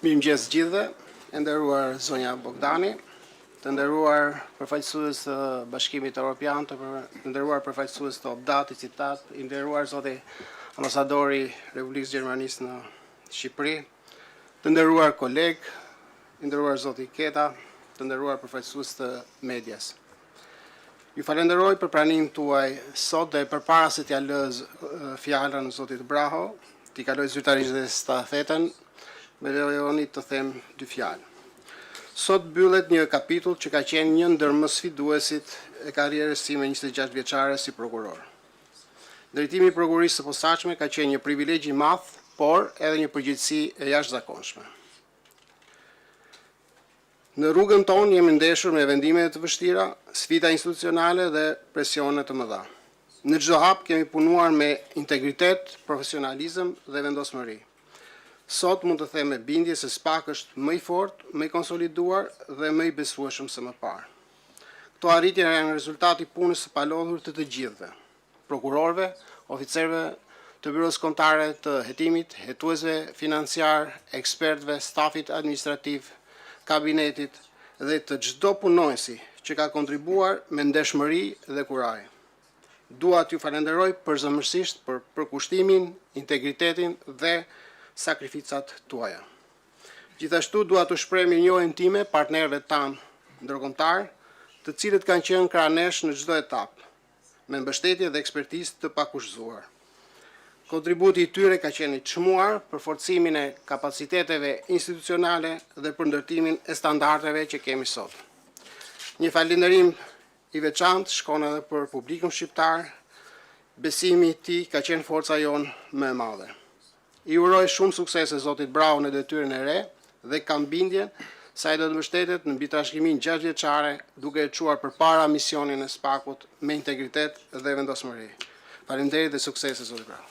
Mirëmëngjes gjithëve, e nderuar zonja Bogdani, të nderuar përfaqësues të Bashkimit Evropian, të nderuar përfaqësues të OBDA-t, citat, i nderuar zoti ambasadori Republikës Gjermanisë në Shqipëri, të nderuar koleg, i nderuar zoti Keta, të nderuar përfaqësues të medias. Ju falenderoj për pranimin tuaj sot dhe përpara se t'ja lë fjalën zotit Braho, t'i kaloj zyrtarisht dhe stafetën, me lejoni të them dy fjalë. Sot mbyllet një kapitull që ka qenë një ndër më sfiduesit e karrierës time 26 vjeçare si prokuror. Drejtimi i prokurorisë së posaçme ka qenë një privilegj i madh, por edhe një përgjegjësi e jashtëzakonshme. Në rrugën tonë jemi ndeshur me vendime të vështira, sfida institucionale dhe presione të mëdha. Në çdo hap kemi punuar me integritet, profesionalizëm dhe vendosmëri. Sot mund të them me bindje se SPAK është më i fortë, më i konsoliduar dhe më i besueshëm se më parë. Këto arritje janë rezultati i punës së palodhur të gjithëve, prokurorëve, oficerëve të byros kombëtare të hetimit, hetuesve financiar, ekspertëve, stafit administrativ, kabinetit dhe të çdo punonjësi që ka kontribuar me ndeshmëri dhe kuraj. Dua t'ju falenderoj përzemërsisht për përkushtimin, integritetin dhe sakrificat tuaja. Gjithashtu dua të shpreh mirënjohjen time partnerëve tanë ndërkombëtar, të cilët kanë qenë krah nesh në çdo etapë, me mbështetje dhe ekspertizë të pakushtuar. Kontributi i tyre ka qenë i çmuar për forcimin e kapaciteteve institucionale dhe për ndërtimin e standardeve që kemi sot. Një falënderim i veçantë shkon edhe për publikun shqiptar. Besimi i tij ka qenë forca jonë më e madhe. I uroj shumë suksese zotit Braho në detyrën e re dhe kam bindjen se ai do të mbështetet në mbitrashëgiminë 6 vjeçare duke e çuar përpara misionin e SPAK-ut me integritet dhe vendosmëri. Faleminderit dhe suksese zotit Braho.